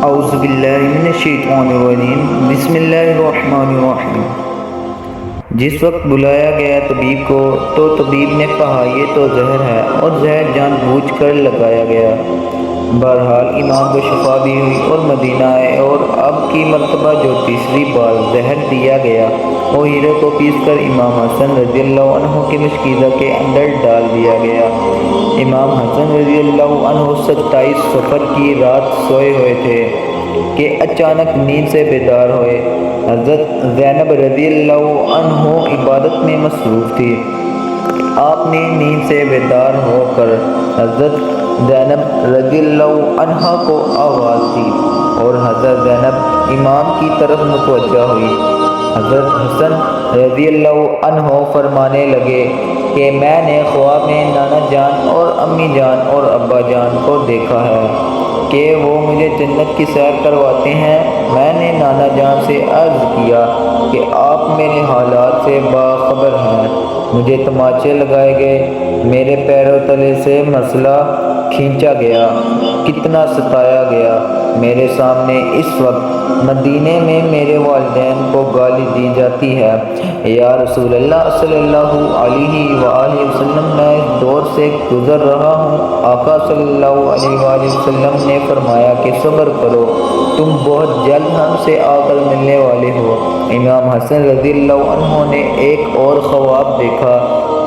اعوذ باللہ من الشیطان الرجیم بسم اللہ الرحمن الرحیم۔ جس وقت بلایا گیا طبیب کو تو طبیب نے کہا یہ تو زہر ہے، اور زہر جان بوجھ کر لگایا گیا۔ بہرحال امام کو شفا بھی ہوئی اور مدینہ آئے، اور اب کی مرتبہ جو تیسری بار زہر دیا گیا وہ ہیرے کو پیس کر امام حسن رضی اللہ عنہ کے مشکیزہ کے اندر ڈال دیا گیا۔ امام حسن رضی اللہ عنہ 27 صفر کی رات سوئے ہوئے تھے کہ اچانک نیند سے بیدار ہوئے۔ حضرت زینب رضی اللہ عنہ عبادت میں مصروف تھی۔ آپ نے نیند سے بیدار ہو کر حضرت زینب رضی اللہ عنہ کو آواز دی، اور حضرت زینب امام کی طرف متوجہ ہوئی۔ حضرت حسن رضی اللہ عنہ فرمانے لگے کہ میں نے خواب میں نانا جان اور امی جان اور ابا جان کو دیکھا ہے کہ وہ مجھے جنت کی سیر کرواتے ہیں۔ میں نے نانا جان سے عرض کیا کہ آپ میرے حالات سے باخبر ہیں۔ مجھے تماچے لگائے گئے، میرے پیروں تلے سے مسئلہ کھینچا گیا، کتنا ستایا گیا۔ میرے سامنے اس وقت مدینے میں میرے والدین کو گالی دی جاتی ہے۔ یا رسول اللہ صلی اللہ علیہ وآلہ وسلم، میں اس دور سے گزر رہا ہوں۔ آقا صلی اللہ علیہ وآلہ وسلم نے فرمایا کہ صبر کرو، تم بہت جلد ہم سے آ کر ملنے والے ہو۔ امام حسن رضی اللہ عنہ نے ایک اور خواب دیکھا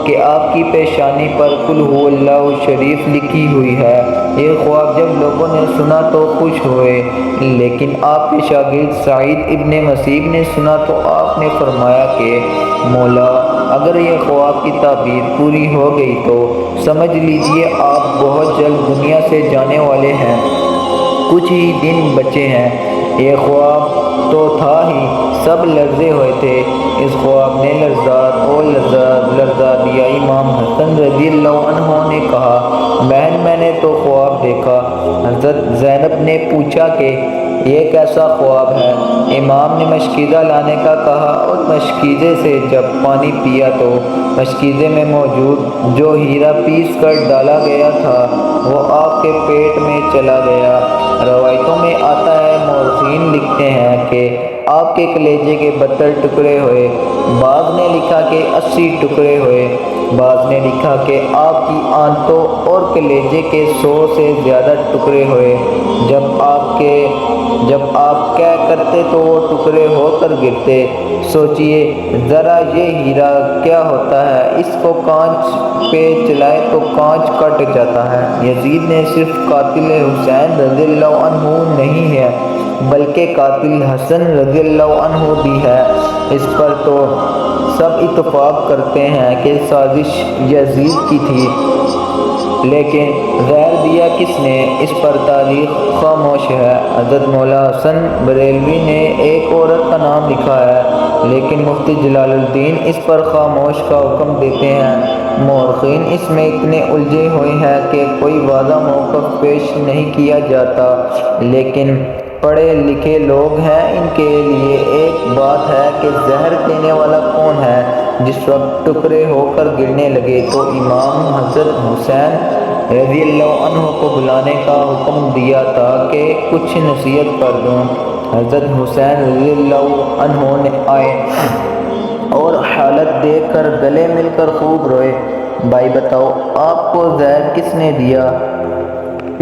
کہ آپ کی پیشانی پر قل هو اللہ شریف لکھی ہوئی ہے۔ یہ خواب جب لوگوں نے سنا تو خوش ہوئے، لیکن آپ کے شاگرد سعید ابن مسیب نے سنا تو آپ نے فرمایا کہ مولا، اگر یہ خواب کی تعبیر پوری ہو گئی تو سمجھ لیجئے آپ بہت جلد دنیا سے جانے والے ہیں، کچھ ہی دن بچے ہیں۔ یہ خواب تو تھا ہی، سب لرزے ہوئے تھے۔ اس خواب نے لرزا دیا۔ امام حسن رضی اللہ عنہ نے کہا بہن، میں نے تو خواب دیکھا۔ حضرت زینب نے پوچھا کہ یہ کیسا خواب ہے؟ امام نے مشکیزہ لانے کا کہا، اور مشکیزے سے جب پانی پیا تو مشکیزے میں موجود جو ہیرا پیس کر ڈالا گیا تھا وہ آپ کے پیٹ میں چلا گیا۔ روایتوں میں آتا ہے، مورخین لکھتے ہیں کہ آپ کے کلیجے کے 72 ٹکڑے ہوئے، بعض نے لکھا کہ 80 ٹکڑے ہوئے، بعض نے لکھا کہ آپ کی آنتوں اور کلیجے کے 100 سے زیادہ ٹکڑے ہوئے۔ جب آپ کہہ کرتے تو وہ ٹکڑے ہو کر گرتے۔ سوچئے ذرا یہ ہیرا کیا ہوتا ہے، اس کو کانچ پہ چلائے تو کانچ کٹ جاتا ہے۔ یزید نے صرف قاتل حسین رضی اللہ عنہ نہیں ہے بلکہ قاتل حسن رضی اللہ عنہ بھی ہے۔ اس پر تو سب اتفاق کرتے ہیں کہ سازش یزید کی تھی، لیکن زہر دیا کس نے، اس پر تاریخ خاموش ہے۔ حضرت مولا حسن بریلوی نے ایک عورت کا نام لکھا ہے، لیکن مفتی جلال الدین اس پر خاموش کا حکم دیتے ہیں۔ مورخین اس میں اتنے الجھے ہوئے ہیں کہ کوئی واضح موقف پیش نہیں کیا جاتا، لیکن پڑھے لکھے لوگ ہیں، ان کے لیے ایک بات ہے کہ زہر دینے والا کون ہے۔ جس وقت ٹکڑے ہو کر گرنے لگے تو امام حضرت حسین رضی اللہ عنہ کو بلانے کا حکم دیا تھا کہ کچھ نصیحت کر دوں۔ حضرت حسین رضی اللہ عنہ نے آئے اور حالت دیکھ کر گلے مل کر خوب روئے۔ بھائی بتاؤ، آپ کو زہر کس نے دیا؟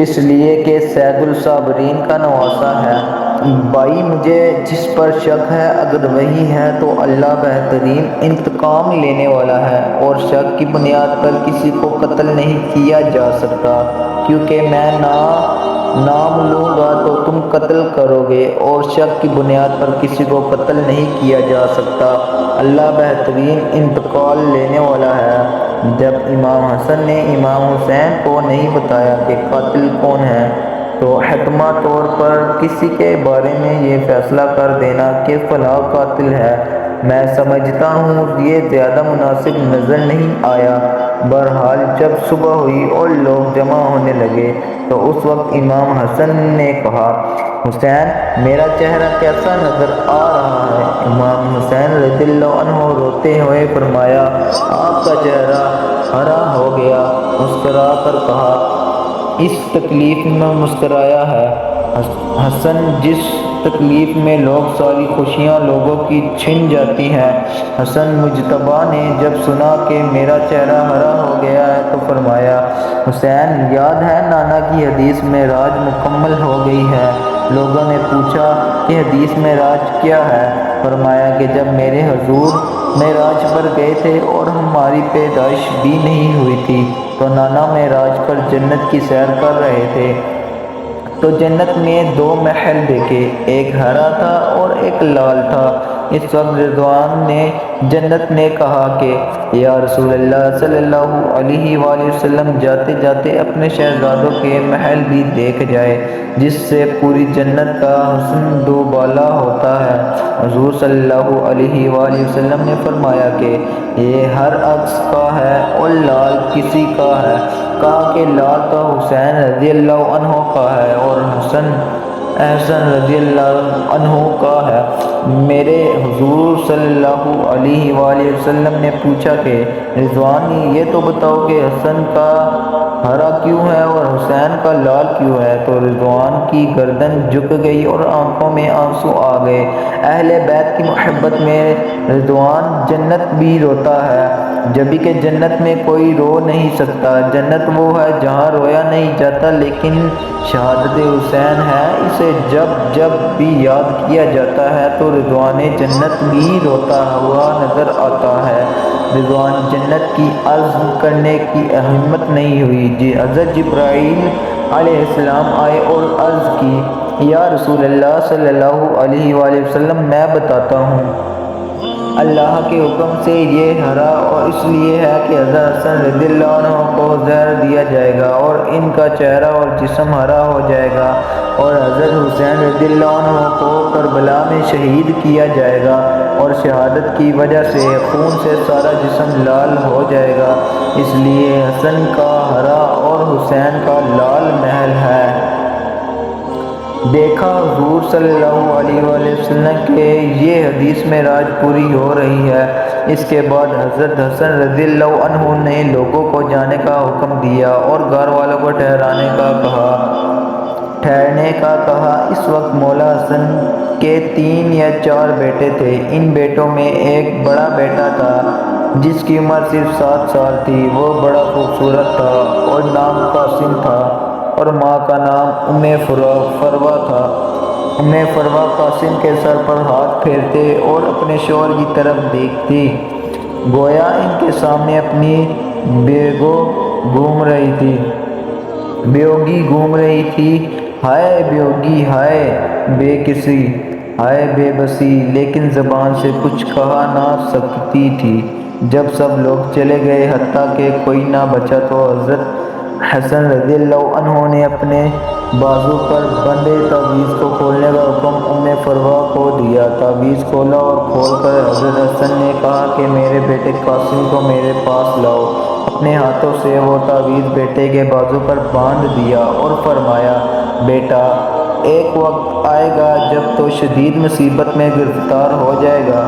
اس لیے کہ سید الصابرین کا نواسہ ہے۔ بھائی، مجھے جس پر شک ہے اگر وہی ہے تو اللہ بہترین انتقام لینے والا ہے، اور شک کی بنیاد پر کسی کو قتل نہیں کیا جا سکتا، کیونکہ میں نام لوں گا تو تم قتل کرو گے، اور شک کی بنیاد پر کسی کو قتل نہیں کیا جا سکتا۔ اللہ بہترین انتقام لینے والا ہے۔ جب امام حسن نے امام حسین کو نہیں بتایا کہ قاتل کون ہے تو حتمی طور پر کسی کے بارے میں یہ فیصلہ کر دینا کہ فلاں قاتل ہے، میں سمجھتا ہوں یہ زیادہ مناسب نظر نہیں آیا۔ بہرحال جب صبح ہوئی اور لوگ جمع ہونے لگے تو اس وقت امام حسن نے کہا حسین، میرا چہرہ کیسا نظر آ رہا ہے؟ امام حسین رضی اللہ عنہ روتے ہوئے فرمایا آپ کا چہرہ ہرا ہو گیا۔ مسکرا کر کہا اس تکلیف میں مسکرایا ہے۔ حسن جس تکلیف میں لوگ ساری خوشیاں لوگوں کی چھن جاتی ہیں۔ حسن مجتبیٰ نے جب سنا کہ میرا چہرہ ہرا ہو گیا ہے تو فرمایا، حسین یاد ہے نانا کی حدیث معراج مکمل ہو گئی ہے؟ لوگوں نے پوچھا کہ حدیث معراج کیا ہے؟ فرمایا کہ جب میرے حضور معراج پر گئے تھے اور ہماری پیدائش بھی نہیں ہوئی تھی تو نانا معراج پر جنت کی سیر کر رہے تھے تو جنت میں 2 محل دیکھے، ایک ہرا تھا اور ایک لال تھا۔ اس وقت رضوان نے جنت نے کہا کہ یا رسول اللہ صلی اللہ علیہ وآلہ وسلم جاتے جاتے اپنے شہزادوں کے محل بھی دیکھ جائے جس سے پوری جنت کا حسن دوبالا ہوتا ہے۔ حضور صلی اللہ علیہ وآلہ وسلم نے فرمایا کہ یہ ہر عکس کا ہے اور لال کسی کا ہے؟ کہا کہ لال تو حسین رضی اللہ عنہ کا ہے اور حسن رضی اللہ عنہ کا ہے۔ میرے حضور صلی اللہ علیہ وآلہ وسلم نے پوچھا کہ رضوان یہ تو بتاؤ کہ حسن کا ہرا کیوں ہے اور حسین کا لال کیوں ہے؟ تو رضوان کی گردن جھک گئی اور آنکھوں میں آنسو آ گئے۔ اہل بیت کی محبت میں رضوان جنت بھی روتا ہے، جبھی کہ جنت میں کوئی رو نہیں سکتا۔ جنت وہ ہے جہاں رویا نہیں جاتا، لیکن شہادت حسین ہے، اسے جب جب بھی یاد کیا جاتا ہے تو رضوان جنت بھی روتا ہوا نظر آتا ہے۔ رضوان جنت کی عرض کرنے کی ہمت نہیں ہوئی۔ حضرت جبرائیل علیہ السلام آئے اور عرض کی، یا رسول اللہ صلی اللہ علیہ وآلہ وسلم میں بتاتا ہوں، اللہ کے حکم سے یہ ہرا اور اس لیے ہے کہ حضرت حسن رضی اللہ عنہ کو زہر دیا جائے گا اور ان کا چہرہ اور جسم ہرا ہو جائے گا، اور حضرت حسین رضی اللہ عنہ کو کربلا میں شہید کیا جائے گا اور شہادت کی وجہ سے خون سے سارا جسم لال ہو جائے گا، اس لیے حسن کا ہرا اور حسین کا لال محل ہے۔ دیکھا حضور صلی اللہ علیہ وآلہ وسلم کہ یہ حدیث معراج پوری ہو رہی ہے۔ اس کے بعد حضرت حسن رضی اللہ عنہ نے لوگوں کو جانے کا حکم دیا اور گھر والوں کو ٹھہرنے کا کہا۔ اس وقت مولا حسن کے 3 یا 4 بیٹے تھے۔ ان بیٹوں میں ایک بڑا بیٹا تھا جس کی عمر صرف 7 سال تھی، وہ بڑا خوبصورت تھا اور نام قاسم تھا اور ماں کا نام فروہ تھا۔ فروہ قاسم کے سر پر ہاتھ پھیرتے اور اپنے شوہر کی طرف دیکھتی، گویا ان کے سامنے اپنی بیوگی گھوم رہی تھی۔ ہائے بیوگی، ہائے بے کسی، ہائے بے بسی، لیکن زبان سے کچھ کہا نہ سکتی تھی۔ جب سب لوگ چلے گئے حتیٰ کہ کوئی نہ بچا تو حضرت حسن رضی اللہ عنہ نے اپنے بازو پر بندھے تعویذ کو کھولنے کا حکم فروہ کو دیا۔ تعویذ کھولا اور کھول کر حضرت حسن نے کہا کہ میرے بیٹے قاسم کو میرے پاس لاؤ۔ اپنے ہاتھوں سے وہ تعویذ بیٹے کے بازو پر باندھ دیا اور فرمایا، بیٹا ایک وقت آئے گا جب تو شدید مصیبت میں گرفتار ہو جائے گا،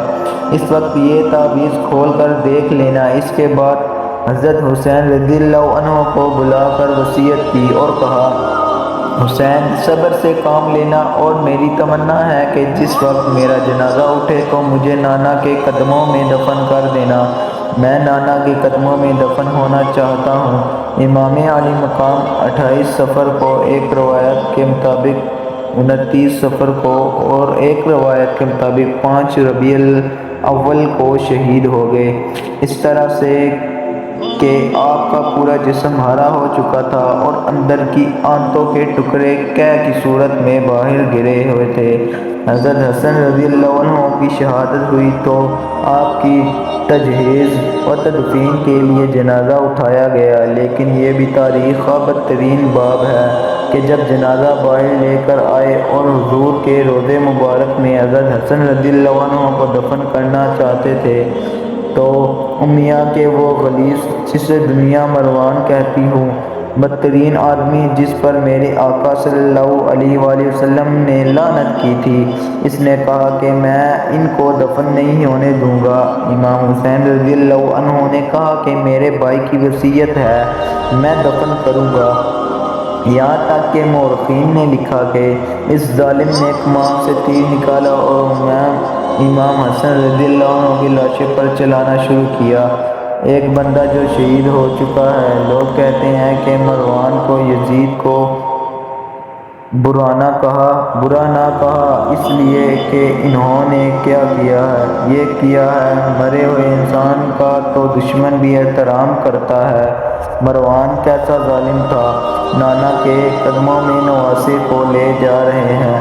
اس وقت یہ تعویذ کھول کر دیکھ لینا۔ اس کے بعد حضرت حسین رضی اللہ عنہ کو بلا کر وصیت کی اور کہا، حسین صبر سے کام لینا اور میری تمنا ہے کہ جس وقت میرا جنازہ اٹھے تو مجھے نانا کے قدموں میں دفن کر دینا، میں نانا کے قدموں میں دفن ہونا چاہتا ہوں۔ امام علی مقام 28 صفر کو، ایک روایت کے مطابق 29 صفر کو اور ایک روایت کے مطابق 5 ربیع الاول کو شہید ہو گئے، اس طرح سے کہ آپ کا پورا جسم ہرا ہو چکا تھا اور اندر کی آنتوں کے ٹکڑے قے کی صورت میں باہر گرے ہوئے تھے۔ حضرت حسن رضی اللہ عنہ کی شہادت ہوئی تو آپ کی تجہیز و تدفین کے لیے جنازہ اٹھایا گیا، لیکن یہ بھی تاریخ کا بدترین باب ہے کہ جب جنازہ باہر لے کر آئے اور حضور کے روضے مبارک میں حضرت حسن رضی اللہ عنہ کو دفن کرنا چاہتے تھے تو امیہ کے وہ غلیظ، جسے دنیا مروان کہتی ہوں، بدترین آدمی جس پر میرے آقا صلی اللہ علیہ وآلہ وسلم نے لعنت کی تھی، اس نے کہا کہ میں ان کو دفن نہیں ہونے دوں گا۔ امام حسین رضی اللہ عنہ نے کہا کہ میرے بھائی کی وصیت ہے، میں دفن کروں گا۔ یہاں تک کہ مورخین نے لکھا کہ اس ظالم نے کمان سے تیر نکالا اور امام حسن رضی اللہ عنہ کی لاشیں پر چلانا شروع کیا۔ ایک بندہ جو شہید ہو چکا ہے۔ لوگ کہتے ہیں کہ مروان کو یزید کو برا نہ کہا اس لیے کہ انہوں نے کیا کیا ہے؟ یہ کیا ہے، مرے ہوئے انسان کا تو دشمن بھی احترام کرتا ہے۔ مروان کیسا ظالم تھا! نانا کے قدموں میں نواسے کو لے جا رہے ہیں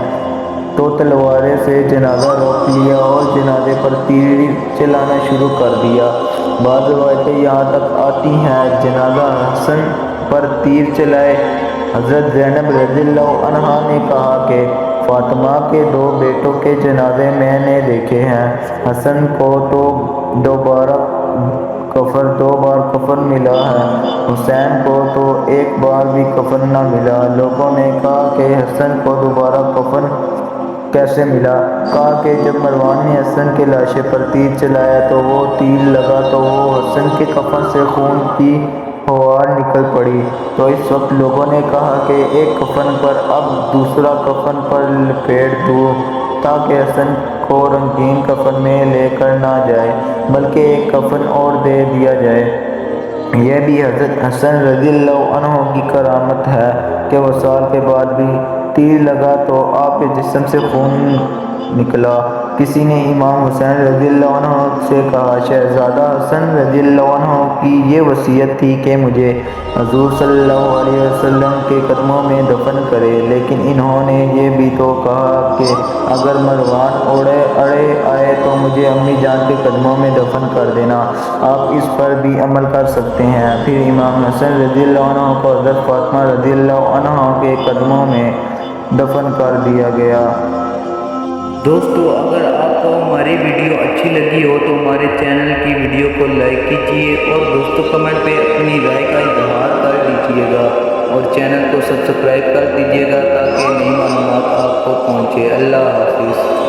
تو تلواریں سے جنازہ روک لیا اور جنازے پر تیر چلانا شروع کر دیا۔ بعض روایتیں یہاں تک آتی ہیں جنازہ حسن پر تیر چلائے۔ حضرت زینب رضی اللہ عنہا نے کہا کہ فاطمہ کے 2 بیٹوں کے جنازے میں نے دیکھے ہیں۔ حسن کو تو 2 بار کفن ملا ہے، حسین کو تو 1 بار بھی کفن نہ ملا۔ لوگوں نے کہا کہ حسن کو دوبارہ کفن کیسے ملا؟ کہا کہ جب مروان نے حسن کی لاشیں پر تیر چلایا تو وہ تیر لگا تو وہ حسن کے کفن سے خون کی فوار نکل پڑی۔ تو اس وقت لوگوں نے کہا کہ ایک کفن پر اب دوسرا کفن پر لپیٹ دو تاکہ حسن کو رنگین کفن میں لے کر نہ جائے بلکہ ایک کفن اور دے دیا جائے۔ یہ بھی حضرت حسن رضی اللہ عنہ کی کرامت ہے کہ وصال کے بعد بھی تیر لگا تو آپ کے جسم سے خون نکلا۔ کسی نے امام حسین رضی اللہ عنہ سے کہا، شہزادہ حسن رضی اللہ عنہ کی یہ وصیت تھی کہ مجھے حضور صلی اللہ علیہ وسلم کے قدموں میں دفن کرے، لیکن انہوں نے یہ بھی تو کہا کہ اگر مروان اڑے آئے تو مجھے امی جان کے قدموں میں دفن کر دینا، آپ اس پر بھی عمل کر سکتے ہیں۔ پھر امام حسن رضی اللہ عنہ کو حضرت فاطمہ رضی اللہ عنہا کے قدموں میں دفن کر دیا گیا۔ دوستو، اگر آپ کو ہماری ویڈیو اچھی لگی ہو تو ہمارے چینل کی ویڈیو کو لائک کیجیے اور دوستو کمنٹ پہ اپنی رائے کا اظہار کر دیجیے گا اور چینل کو سبسکرائب کر دیجیے گا تاکہ نئی معلومات آپ کو پہنچے۔ اللہ حافظ۔